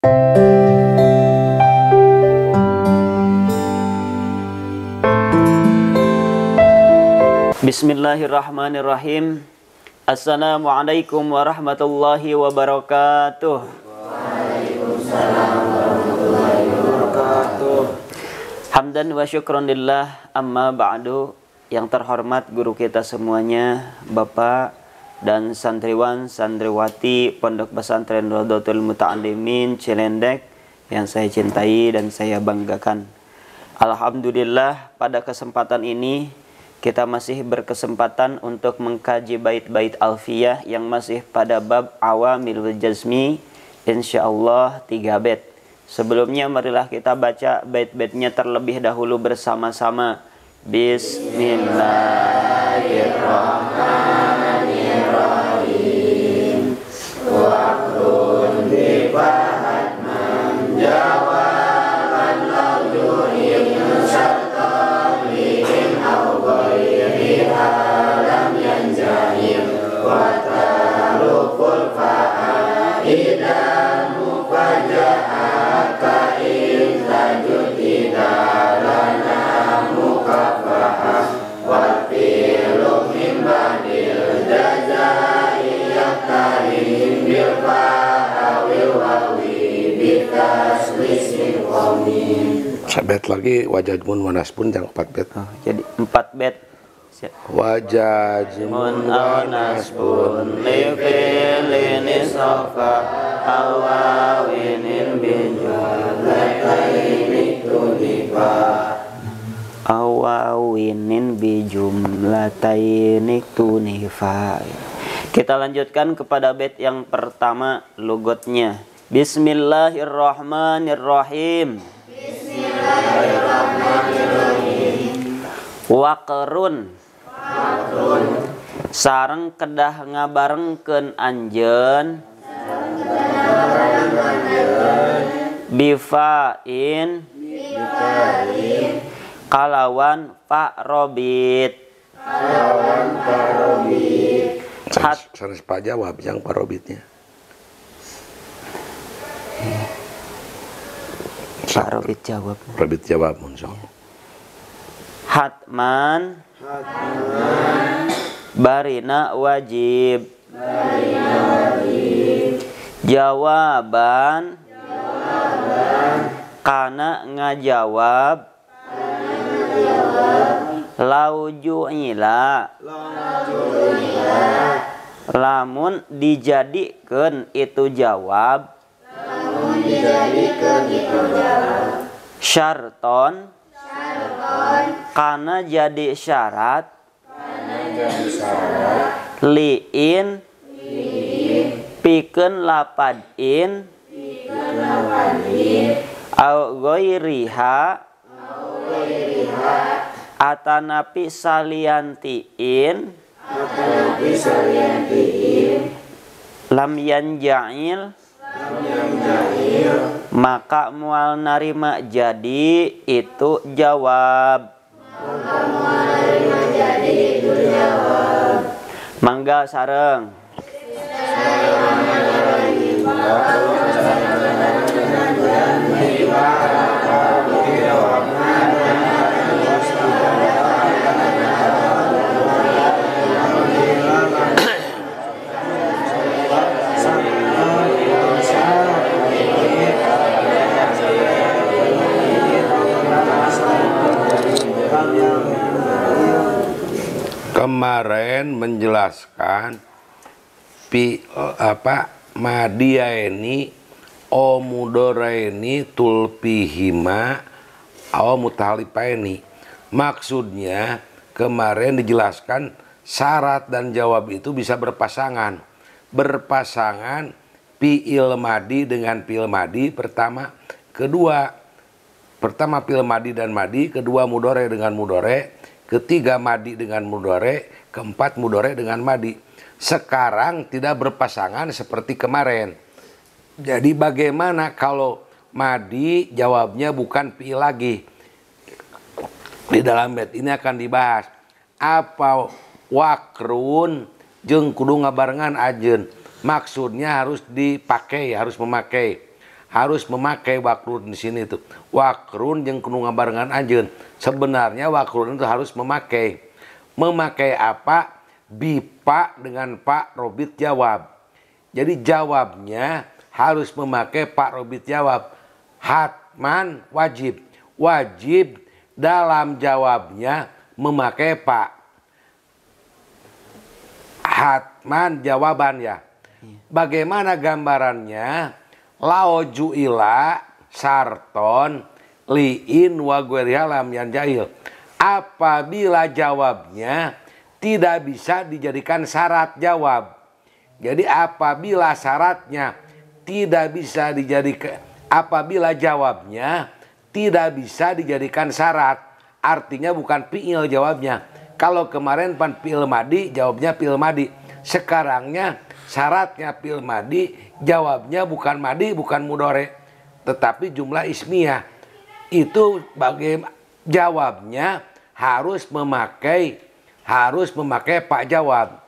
Bismillahirrahmanirrahim. Assalamualaikum warahmatullahi wabarakatuh. Waalaikumsalam warahmatullahi wabarakatuh. Hamdan wa syukron lillah, amma ba'du. Yang terhormat guru kita semuanya, Bapak dan santriwan santriwati Pondok Pesantren Rodotul Muta'allimin Cilendek yang saya cintai dan saya banggakan. Alhamdulillah, pada kesempatan ini kita masih berkesempatan untuk mengkaji bait-bait alfiyah yang masih pada bab awamilul jazmi, insyaallah 3 bait. Sebelumnya marilah kita baca bait-baitnya terlebih dahulu bersama-sama. Bismillahirrahmanirrahim. Waqrun bifahat menjawaban laujuhin syartan lihin awghairi alam yanjahim wa talukul fa'aidan mufaja'aka intajud idalana mukafahah wal fi'lu min ba'dil jazai yaktarim bil fa'awil wawi bitaslis min qawmin. Sabet lagi wajajmun wanaspun yang 4 bet. Jadi 4 bait. Wajajmun Wanaspun lifilin isofa awawinin bijumlataini tunifa. Awawinin bijumlataini tunifa. Kita lanjutkan kepada bait yang pertama, lugotnya. Bismillahirrahmanirrahim. Waqrun sareng kedah ngabarengkeun anjeun bifain kalawan fa'robit sanes Pak jawab yang parobitnya. Fa'robit jawab. Parobit jawab insyaallah. Hatman barina wajib jawaban kana ngajawab lauju'ila lamun dijadikeun itu jawab syarton kana jadi syarat liin pikeun lapad in au ghairiha atanapi saliantiin lam yanja'il maka mual narima jadi itu jawab. Mangga sareng. Kemarin menjelaskan madiaini o mudoraini tulpihima o mutahalipaini. Maksudnya kemarin dijelaskan syarat dan jawab itu bisa berpasangan. Berpasangan fi'il madi dengan fi'il madi pertama, kedua fi'il madi dan madi, kedua mudore dengan mudore, ketiga madi dengan mudore, keempat mudore dengan madi. Sekarang tidak berpasangan seperti kemarin. Jadi bagaimana kalau madi jawabnya bukan fi'il lagi? Di dalam bait ini akan dibahas. Apa wakrun jeung kudu ngabarengan ajeun. Maksudnya harus dipakai, harus memakai. harus memakai wakrun di sini tuh. Wakrun jeung kudu ngabarengan anjeun. Sebenarnya wakrun itu harus memakai. Memakai apa? Bipa dengan Pak Robit jawab. Jadi jawabnya harus memakai Pak Robit jawab. Hatman wajib. Wajib dalam jawabnya memakai Pak. Hatman jawaban ya. Bagaimana gambarannya? Lao ju'ila sarton li'in wa guerihalam yang jahil. Apabila jawabnya tidak bisa dijadikan syarat jawab. Jadi apabila syaratnya tidak bisa dijadikan, apabila jawabnya tidak bisa dijadikan syarat, artinya bukan fi'il jawabnya. Kalau kemarin pan fi'il madi, jawabnya fi'il madi. Sekarangnya syaratnya fi'il madi, jawabnya bukan madi, bukan mudhore, tetapi jumlah ismiyah. Itu bagaimana jawabnya harus memakai Pak jawab.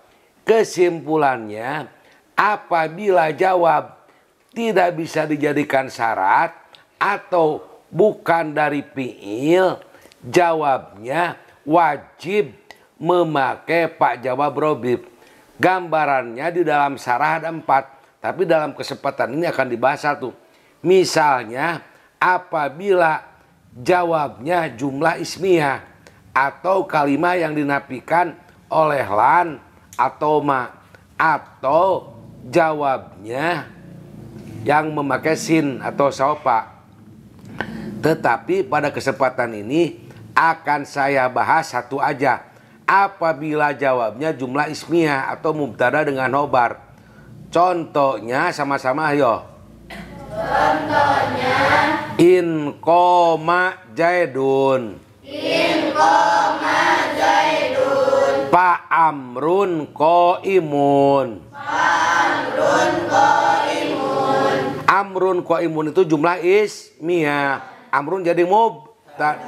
Kesimpulannya, apabila jawab tidak bisa dijadikan syarat atau bukan dari fi'il, jawabnya wajib memakai Pak jawab robib. Gambarannya di dalam syarah ada 4, tapi dalam kesempatan ini akan dibahas 1. Misalnya apabila jawabnya jumlah ismiyah atau kalimat yang dinafikan oleh lan atau ma, atau jawabnya yang memakai sin atau sopa. Tetapi pada kesempatan ini akan saya bahas 1 aja. Apabila jawabnya jumlah ismiyah atau mubtada dengan khobar. Contohnya sama-sama ayo. Contohnya In koma jaidun. in koma jaidun. Pa amrun qaimun. Amrun qaimun. Amrun qaimun itu jumlah ismiyah. Amrun jadi mubtada,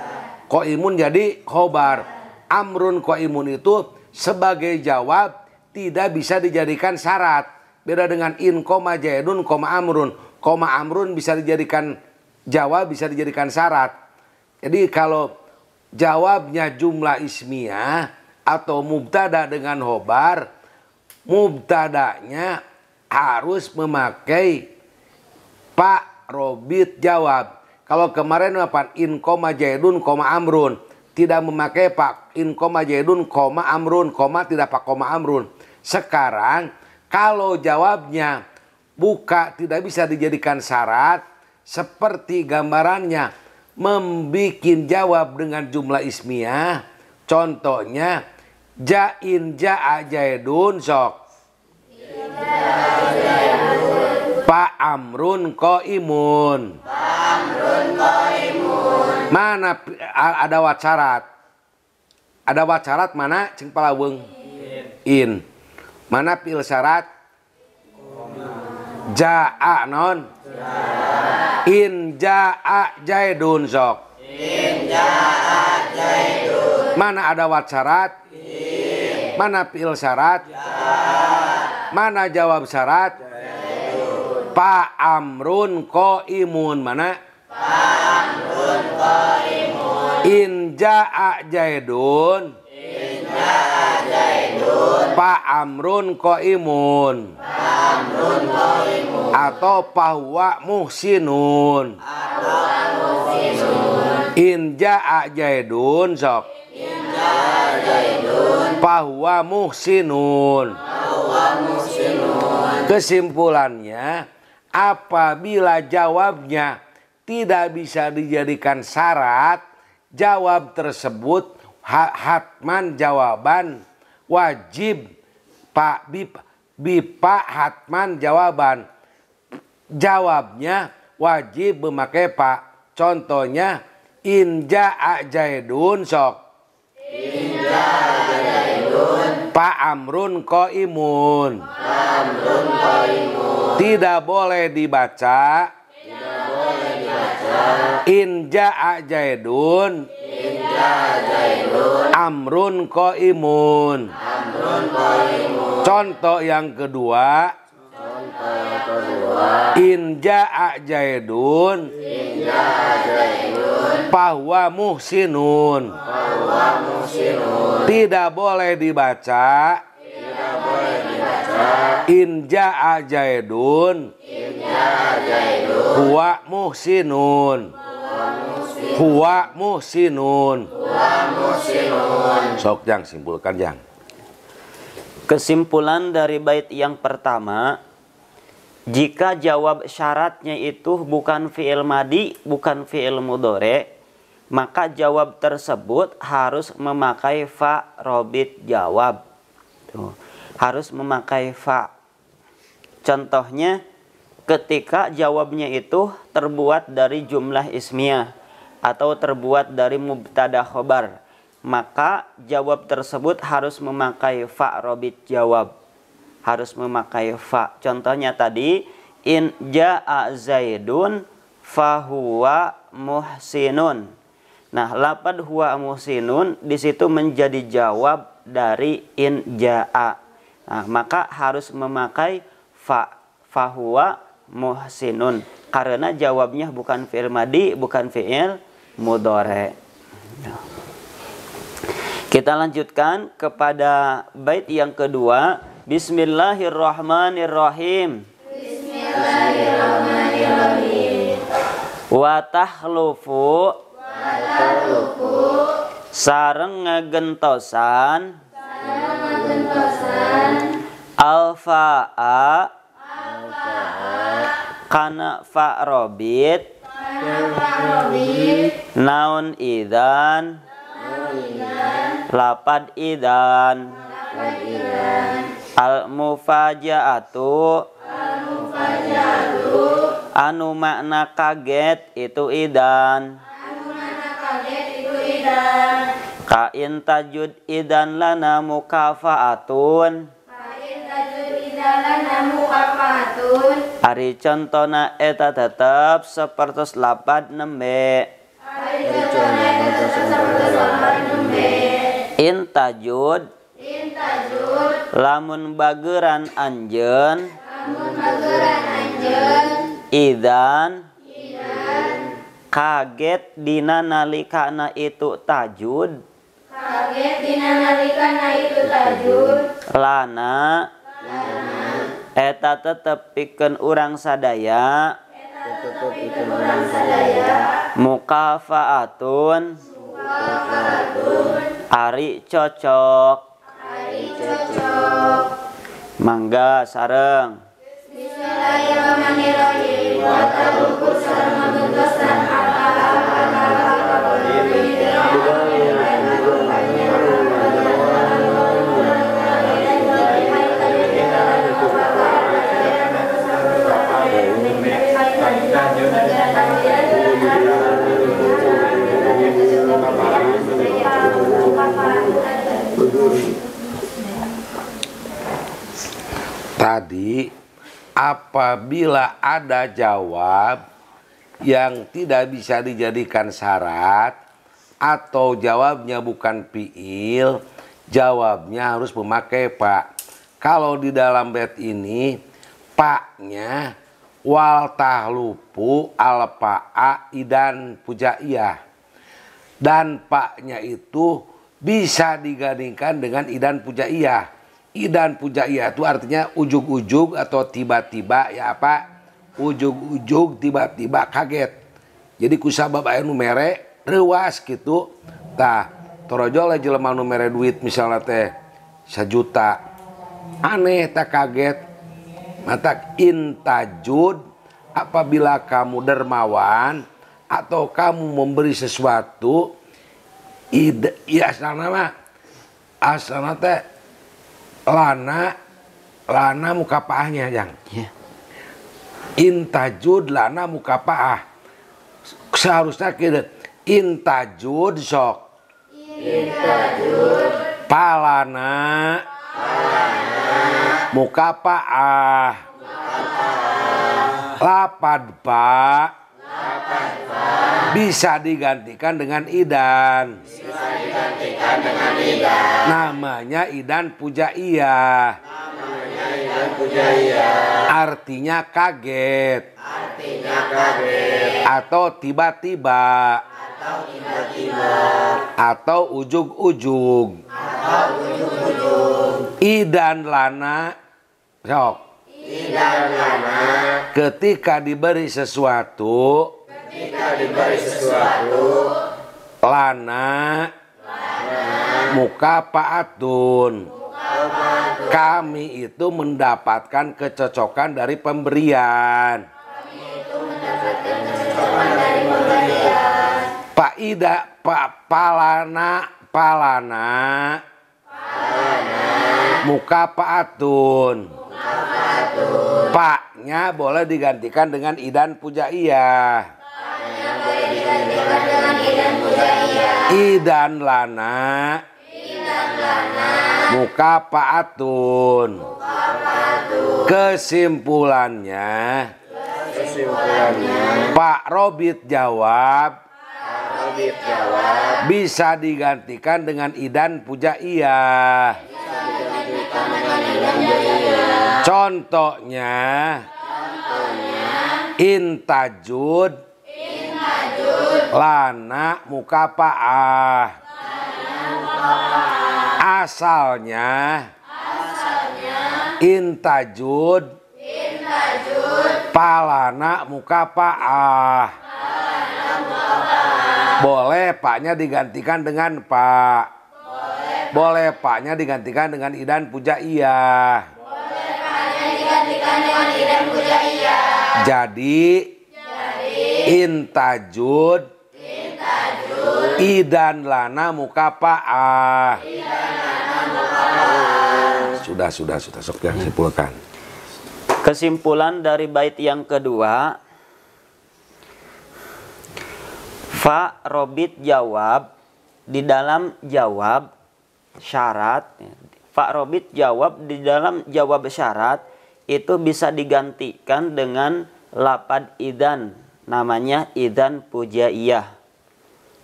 qaimun jadi khobar. Amrun qaimun itu sebagai jawab tidak bisa dijadikan syarat. Beda dengan in koma jaidun koma amrun. Koma amrun bisa dijadikan jawab, bisa dijadikan syarat. Jadi kalau jawabnya jumlah ismiyah atau mubtada dengan khobar, mubtadanya harus memakai Pak Robit jawab. Kalau kemarin apa? In koma jaidun koma amrun. Tidak memakai Pak in koma jaidun koma amrun, koma tidak Pak koma amrun. Sekarang kalau jawabnya tidak bisa dijadikan syarat, seperti gambarannya membikin jawab dengan jumlah ismiyah. Contohnya jain ja'a jaidun sok. Pak amrun qaimun. Mana ada wat syarat? Ada wat syarat mana cing palaweng? In. Mana pil syarat? Ja'a non. In ja'a jaidun sok. In ja'a jaidun. Mana ada wat syarat? In. Mana pil syarat? Ja. Mana jawab syarat? Jaidun. Pa amrun qaimun. Mana? Amrun qaimun. In ja'a jaidun. In ja'a jaidun. Pa amrun qaimun. Amrun qaimun. Atau pahuwa muhsinun. Atau muhsinun. In ja'a jaidun sok. In ja'a jaidun. Pahuwa muhsinun. Huwa muhsinun. Kesimpulannya, apabila jawabnya tidak bisa dijadikan syarat, jawab tersebut hatman jawaban wajib Pak bipa hatman jawaban. Jawabnya wajib memakai Pak. Contohnya in ja'a jaidun sok. In ja'a jaidun. Pa amrun qaimun. Amrun qaimun. Tidak boleh dibaca. Tidak boleh dibaca. In ja'a jaidun. In ja'a jaidun. Amrun qaimun. Amrun qaimun. Contoh yang kedua. In ja'a Zaidun fahuwa muhsinun. Tidak boleh dibaca in ja'a Zaidun huwa muhsinun. Huwa muhsinun. Sok Jang simpulkan Jang. Kesimpulan dari bait yang pertama, jika jawab syaratnya itu bukan fi'il madi, bukan fi'il mudhari, maka jawab tersebut harus memakai fa robit jawab. Tuh, harus memakai fa. Contohnya, ketika jawabnya itu terbuat dari jumlah ismiyah atau terbuat dari mubtada khobar, maka jawab tersebut harus memakai fa robit jawab. Harus memakai fa. Contohnya tadi, in ja'a Zaidun fahuwa muhsinun. Nah, lapad huwa muhsinun di situ menjadi jawab dari in ja'a. Nah, maka harus memakai fa. Fahuwa muhsinun. Karena jawabnya bukan fi'il madi, bukan fi'il mudhari. Kita lanjutkan kepada bait yang kedua. Bismillahirrahmanirrahim. Bismillahirrahmanirrahim. Wa tahlufu sareng ngagentosan alfa'a kana fa robit naun idan lapad idan al mufaja'atu anu makna kaget itu idan. Ka in tajud idan lana mukafa'atun. Ari contona eta tetep sapertos lapad nembe. In tajud lamun bageran anjeun idan kaget dina nalikana itu tajud lana eta tetep pikeun urang sadaya mukafaatun ari cocok. Mangga sareng. Bismillahirrahmanirrahim. Wa taruku sareng ngagentosan Tadi apabila ada jawab yang tidak bisa dijadikan syarat atau jawabnya bukan fi'il, jawabnya harus memakai pak. Kalau di dalam bait ini paknya wal tahlupu al pa'a idan pujaiyah, dan paknya itu bisa digandingkan dengan idan pujaiyah. Idan pujaiyah itu artinya ujug-ujug atau tiba-tiba ya apa? Ujug-ujug tiba-tiba kaget. Jadi kusabab aya nu mere reuas gitu. Tah, torojo le jelema nu mere duit misalnya teh 1 juta. Aneh tak kaget. Mata intajud apabila kamu dermawan atau kamu memberi sesuatu ya asalna teh lana mukapaahnya Jang. Yeah. Intajud lana mukapaah. Seharusnya kita intajud sok. Intajud Palana mukapaah. Lapad ba bisa digantikan dengan idan. Namanya idan pujaiyah. Artinya kaget. Atau tiba-tiba. Atau ujug-ujug. Idan lana. Sok. Ketika diberi sesuatu. Lana. Mukafaatun. Kami itu mendapatkan kecocokan dari pemberian. Palana mukafaatun. Paknya boleh digantikan dengan idan pujaiyah. Idan lana mukafaatun. Kesimpulannya Pak Robit jawab bisa digantikan dengan idan pujaiyah. Contohnya intajud lana mukafaah. Asalnya intajud palana mukafaah. Boleh paknya digantikan dengan pak. Boleh paknya digantikan dengan idan pujaiyah. Jadi intajud idan lana mukafaah. Sudah sok yang simpulkan. Kesimpulan dari bait yang kedua, Fa Robit jawab, di dalam jawab syarat. Fa Robit jawab di dalam jawab syarat itu bisa digantikan dengan lapad idan, namanya idan pujaiyah.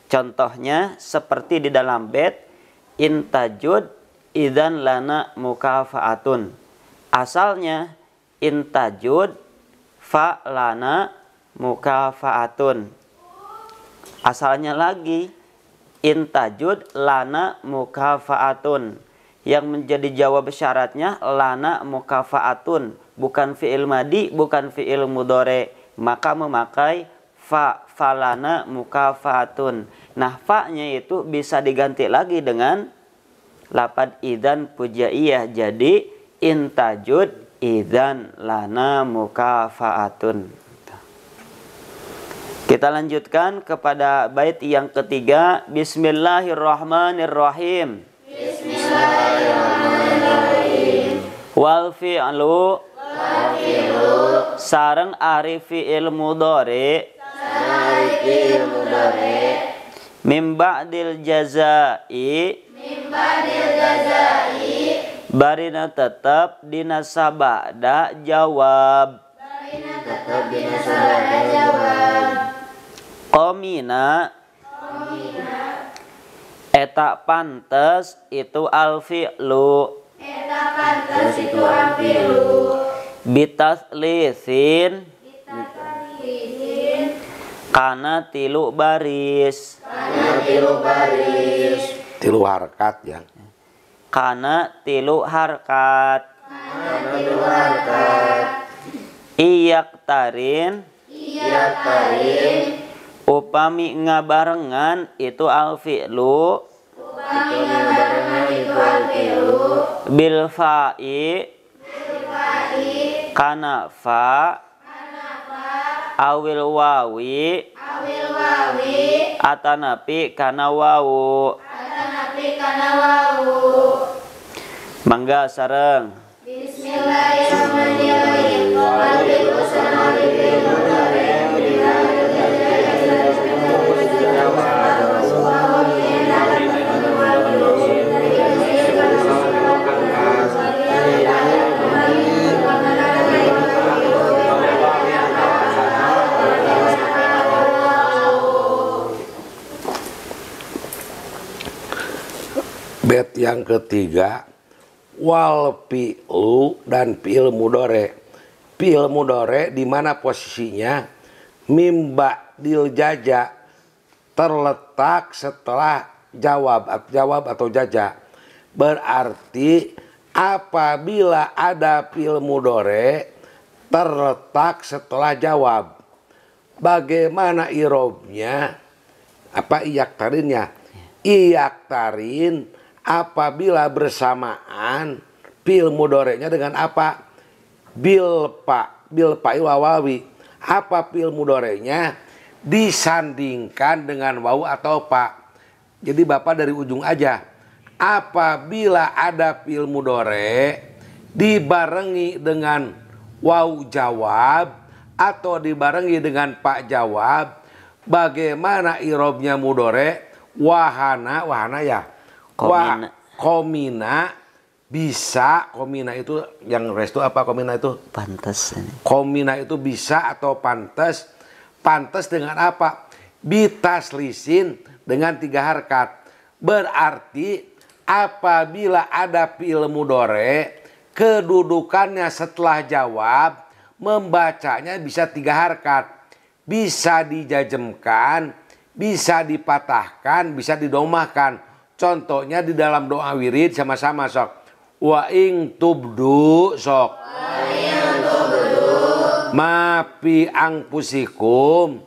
Contohnya seperti di dalam bait intajud idan lana mukafaatun. Asalnya intajud fa lana mukafaatun. Asalnya lagi intajud lana mukafaatun. Yang menjadi jawab syaratnya lana mukafaatun, bukan fi'il madi, bukan fi'il mudhari, maka memakai falana mukafaatun. Nah, fa-nya itu bisa diganti lagi dengan lapad idan pujaiyah, jadi intajud idan lana mukafaatun. Kita lanjutkan kepada bait yang ketiga. Bismillahirrahmanirrahim. Wal fi'lu sareng ari fi'il mudhari mim ba'dil jazai barina tetap dina sabada jawab. Komina eta pantes itu al-fi'lu. Bitaslisin kana tilu baris. Tilu harkat ya. Kana tilu harkat. Iyak tarin upami ngabarengan itu al-fi'lu bil fa'i kana fa awil wawi atanapi kana wawu. Mangga sareng. Bismillahirrahmanirrahim. Bet yang ketiga, wal fi'lu dan fi'il mudhari. Fi'il mudhari di mana posisinya mim ba'dil jaza, terletak setelah jawab atau jaza. Berarti apabila ada fi'il mudhari terletak setelah jawab, bagaimana irobnya? Apa iyaktarinnya? Iyaktarin apabila bersamaan fi'il mudhari'nya dengan apa? Bil fa'i wawawi. Apa fi'il mudhari'nya? Disandingkan dengan wawu atau pa. Jadi Bapak dari ujung aja. Apabila ada fi'il mudhari' dibarengi dengan wawu jawab atau dibarengi dengan pak jawab, bagaimana irobnya mudhari'? Wahana ya. Komina bisa, komina itu yang restu apa komina itu? Pantas. Komina itu bisa atau pantas. Pantas dengan apa? Bitaslisin dengan 3 harkat. Berarti apabila ada fi'il mudhari kedudukannya setelah jawab, membacanya bisa 3 harkat. Bisa dijajemkan, bisa dipatahkan, bisa didomahkan. Contohnya di dalam doa wirid sama-sama sok. Wa ing tubdu sok. Ma fi anfusikum.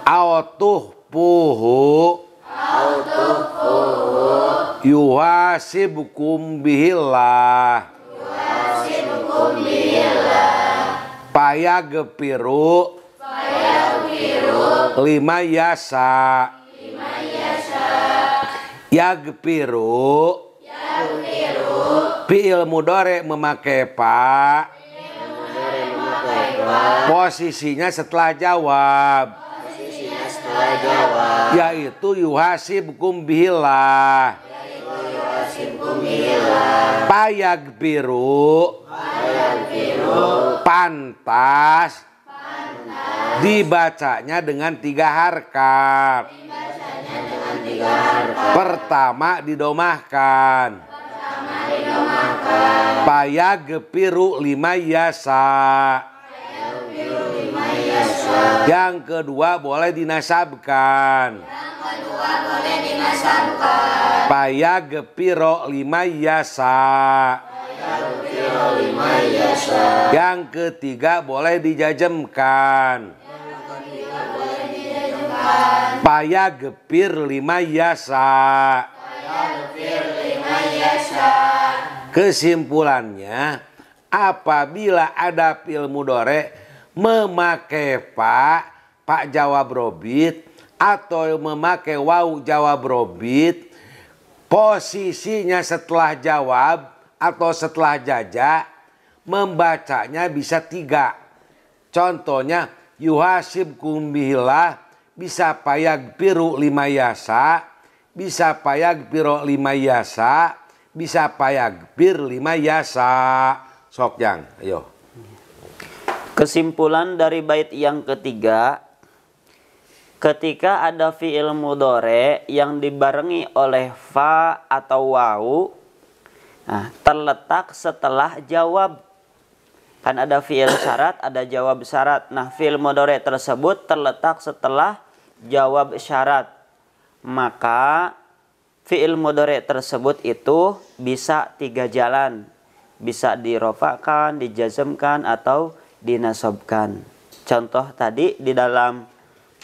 Autuh puhu. Yuhasibukum bihillah. Payagfiru lima yasa. Yagfiru fi'il mudhari memakai pa, posisinya setelah jawab, yaitu yuhasibkum bihillah. Payagfiru pantas dibacanya dengan 3 harkat. Pertama didomahkan. Payagfiru lima yasa. Yang kedua boleh dinasabkan. Payagfiru lima yasa. Yang ketiga boleh dijajemkan. Payagfir lima yasa. Kesimpulannya, apabila ada fi'il mudhari memakai pak jawab robit atau memakai wawu jawab robit, posisinya setelah jawab atau setelah jaza, membacanya bisa 3. Contohnya yuhasibkum bihillah, bisa payagfiru lima yasa, bisa payagfiru lima yasa, bisa payagfir lima yasa. Sok Jang, ayo. Kesimpulan dari bait yang ketiga, ketika ada fi'il mudhari yang dibarengi oleh fa atau wawu, terletak setelah jawab. Kan ada fi'il syarat, ada jawab syarat. Nah, fi'il mudhari tersebut terletak setelah jawab syarat. Maka fi'il mudhari tersebut itu bisa 3 jalan. Bisa dirofakkan, dijazmkan, atau dinasabkan. Contoh tadi di dalam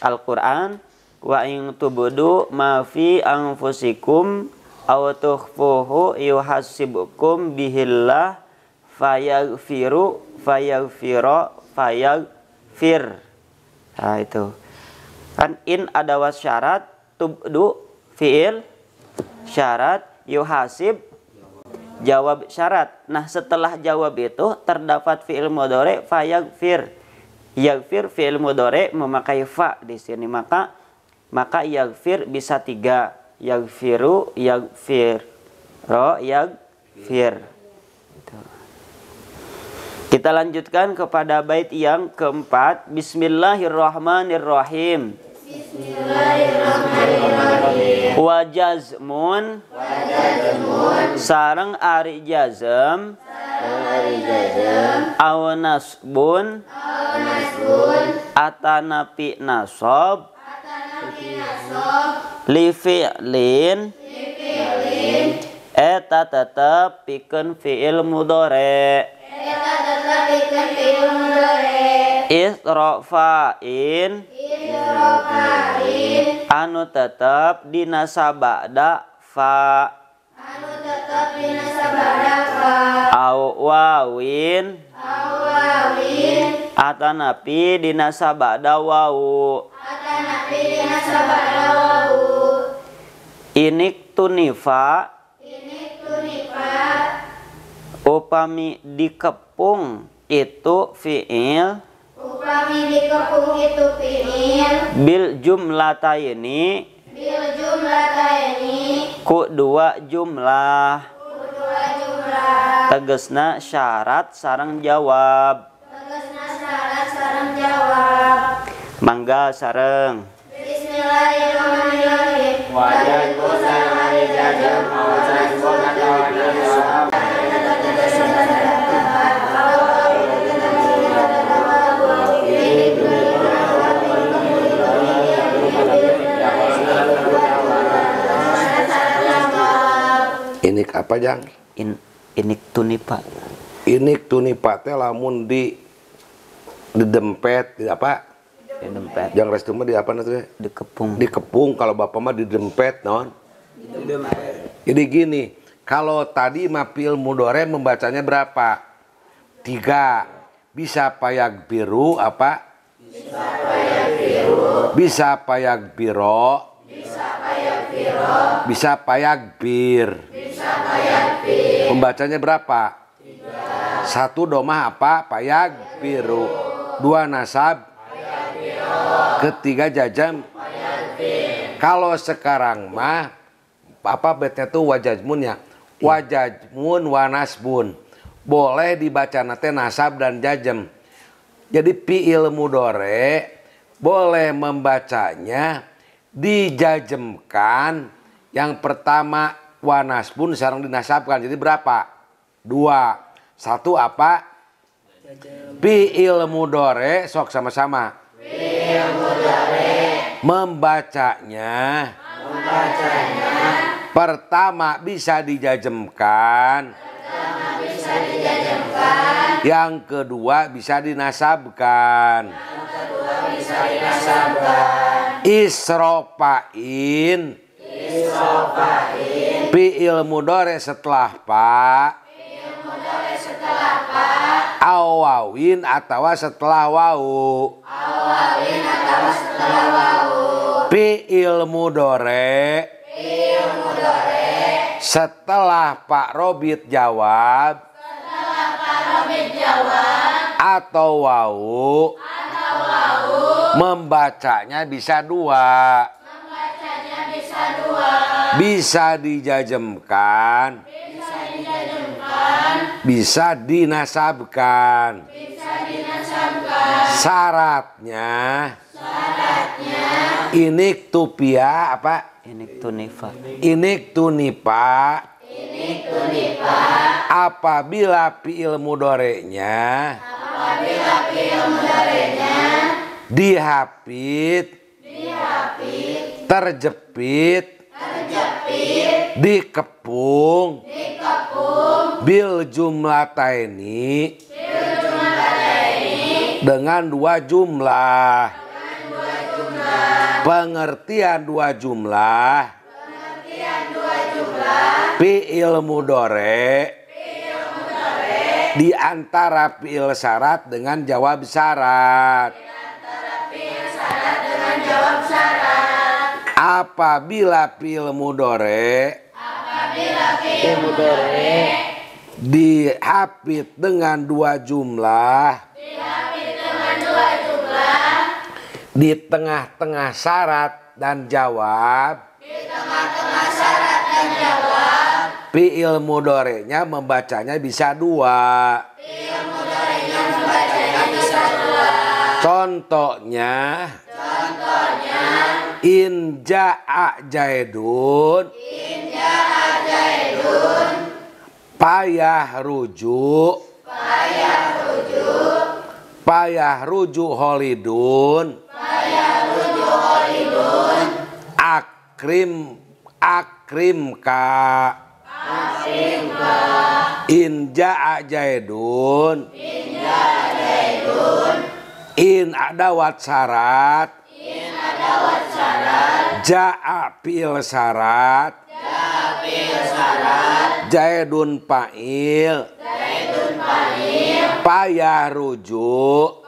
Al-Quran, wa in tubdu ma fi anfusikum aw tukhfuhu yuhasibukum bihillah fayagfir. Nah itu kan in ada wasyarat, tubdu fi'il syarat, yuhasib jawab syarat. Nah setelah jawab itu terdapat fi'il mudhari fayagfir. Yagfir fi'il mudhari memakai fa di sini, maka yagfir bisa 3. Yagfiru, yagfir, yagfir. Kita lanjutkan kepada bait yang keempat. Bismillahirrahmanirrahim. Bismillahirrahmanirrahim. Wajazmun sareng ari jazm aw nasbun atanapi nasab li fi'lin eta tetep pikeun fi'il mudhari isrofa'in anu tetep dina sabada fa au wawin atanapi dina sabada wau inik tunifa upami dikepung itu fi'il bil jumlatayni ku dua jumlah tegesna syarat sareng jawab mangga sareng Bismillahirrahmanirrahim. Inik apa Jang? Inik tunipa. Inik tunipa teh lamun di dempet di apa? Di dempet. Yang restu mah di apa nanti? Dikepung. Dikepung, kalau bapak mah di dempet non. Jadi gini, kalau tadi mah fi'il mudhari membacanya berapa? 3. Bisa payag biru apa? Bisa payag biro. Bisa payag bir. Membacanya berapa? 1 domah apa? Payag biru. 2 nasab. 3 jajam. Kalau sekarang mah apa betnya tuh wajajmun ya? Wajajmun wanasbun. Boleh dibaca nate nasab dan jajam. Jadi fi'il mudhari boleh membacanya dijajemkan. Yang pertama wanasbun sareng dinasabkan. Jadi berapa? 2. 1 apa? Fi'il mudhari sok sama-sama. Fi'il mudhari. Membacanya. Pertama bisa dijajemkan. Yang kedua bisa dinasabkan. Isrofain. Fi'il mudhari setelah pa. Awawin atau setelah wau. Fi'il mudhari setelah Pak Robit jawab atau wau membacanya bisa 2. Bisa dijajemkan. Bisa dinasabkan. Syaratnya inik tupia apa? Inik tunifa. Inik tunipa. Apabila fi'il mudhari'nya dihapit, terjepit, dikepung, bil jumlataini dengan 2 jumlah. Pengertian 2 jumlah. Fi'il mudhari di antara fi'il syarat dengan jawab syarat. Apabila fi'il mudhari dihapit dengan 2 jumlah. Di tengah-tengah syarat dan jawab. Fi'il mudhari'nya membacanya bisa 2. Contohnya In ja'a Zaidun. Payah rujuk. Payah rujuk Khalidun. Akrim ka. In ja'a Zaidun. In adawat syarat. Ja'a fi'il syarat. Zaidun fa'il. Payah rujuk.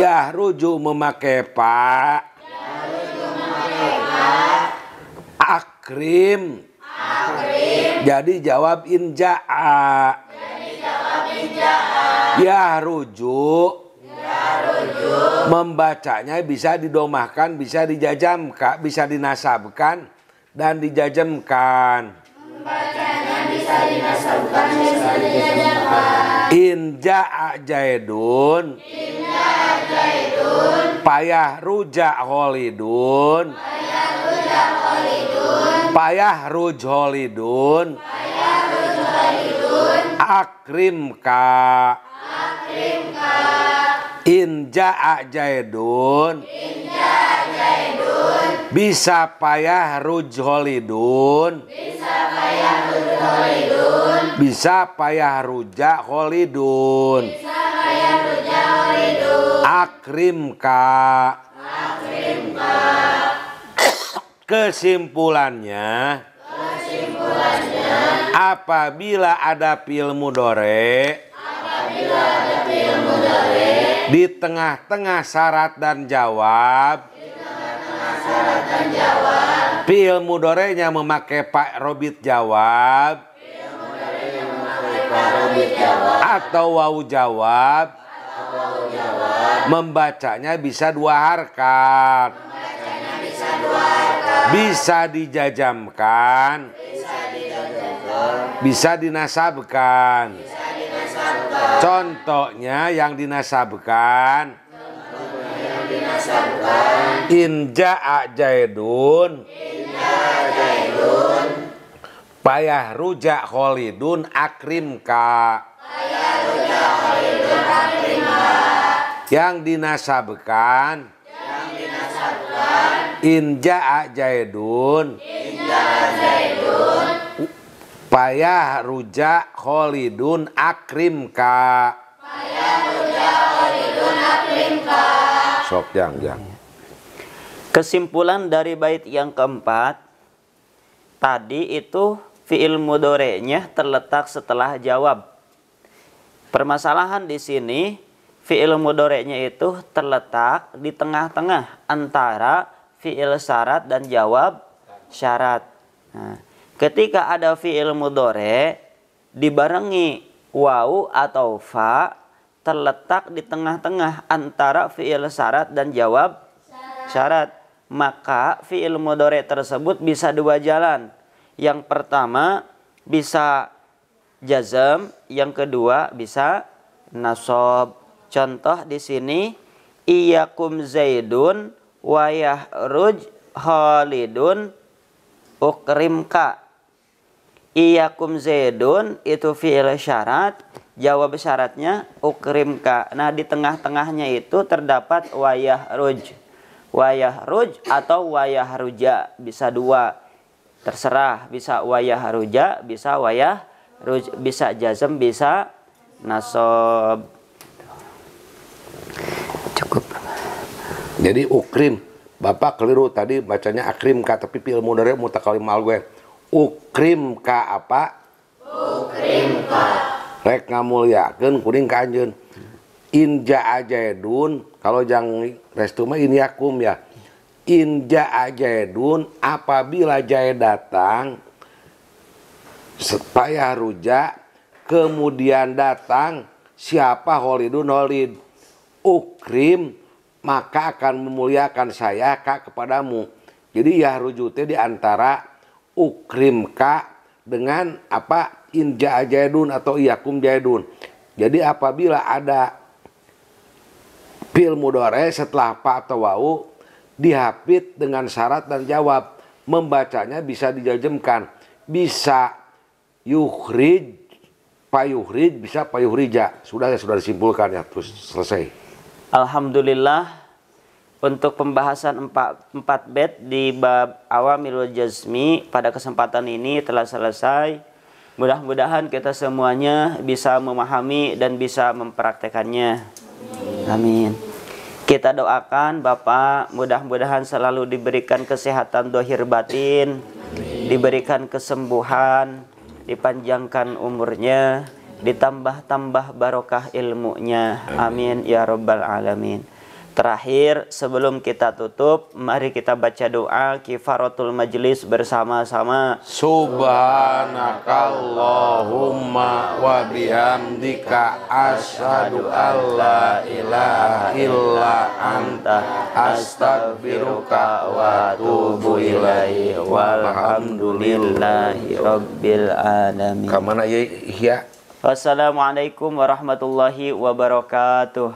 Yah rujuk memakai pa. Akrim. Jadi jawab in ja'a. Yah rujuk. Membacanya bisa didomahkan, bisa dijajamkan, bisa dinasabkan dan dijajamkan. In ja'a Zaidun. Payah rujak Khalidun. Payah ruj Khalidun. Akrim ka. In ja'a Zaidun. Bisa payah ruj Khalidun. Bisa payah rujak Khalidun. Akrim ka. Kesimpulannya, apabila ada fi'il mudhari di tengah-tengah syarat dan jawab, fi'il mudhari'nya memakai pak robit jawab atau waw jawab, membacanya bisa dua harkat, bisa dijajamkan, bisa dinasabkan. Contohnya yang dinasabkan, in ja'a Zaidun. Payah rujak Khalidun akrim ka. Yang dinasabkan, in ja'a Zaidun. Payah rujak Khalidun akrim ka. Sok jang. Kesimpulan dari bait yang keempat, tadi itu fi'il mudhari'nya terletak setelah jawab. Permasalahan di sini fi'il mudhari'nya itu terletak di tengah-tengah antara fi'il syarat dan jawab syarat. Nah, ketika ada fi'il mudhari' dibarengi waw atau fa, terletak di tengah-tengah antara fi'il syarat dan jawab syarat, maka fi'il mudhari' tersebut bisa dua jalan. Yang pertama bisa jazm, yang kedua bisa nasab. Contoh di sini, iyakum Zaidun wa yahruj Khalidun ukrimka. Iyakum Zaidun itu fi'il syarat, jawab syaratnya ukrimka. Nah, di tengah-tengahnya itu terdapat wa yahruj. Wa yahruj atau wa yahruja, bisa dua. Terserah, bisa wa yahruja, bisa wa yahruj, bisa jazm, bisa nasab. Cukup. Jadi ukrim, Bapak keliru tadi bacanya akrim ka, tapi fi'il mudhari' mutakallim mal gue. Ukrim ka apa? Ukrim ka. Rek ngamulyakeun kuring ka anjeun. In ja'a Zaidun, kalau jang restu mah in yakum ya. In ja'a Zaidun, apabila Zaid datang, payah rujak, kemudian datang siapa Khalidun Khalid. Ukrim, maka akan memuliakan saya kak kepadamu. Jadi ya rujutnya di antara ukrim ka dengan apa, in ja'a Zaidun atau iyakum Zaidun. Jadi apabila ada Fi'il mudhari setelah fa atau wawu dihafid dengan syarat dan jawab. Membacanya bisa dijajemkan, bisa yuhrij, payuhrij, bisa payuhrija. Sudah disimpulkan ya, terus selesai. Alhamdulillah, untuk pembahasan 4 bait di bab awamilul jazmi pada kesempatan ini telah selesai. Mudah-mudahan kita semuanya bisa memahami dan bisa mempraktekannya. Amin. Kita doakan Bapak mudah-mudahan selalu diberikan kesehatan dohir batin, diberikan kesembuhan, dipanjangkan umurnya, ditambah-tambah barokah ilmunya. Amin ya rabbal alamin. Terakhir sebelum kita tutup, mari kita baca doa kifaratul majlis bersama-sama. Subhanakallahumma wa bihamdika asyhadu alla ilaha illa anta astaghfiruka wa atubu ilaihi walhamdulillahi rabbil alamin. Kamana ya? Wassalamualaikum warahmatullahi wabarakatuh.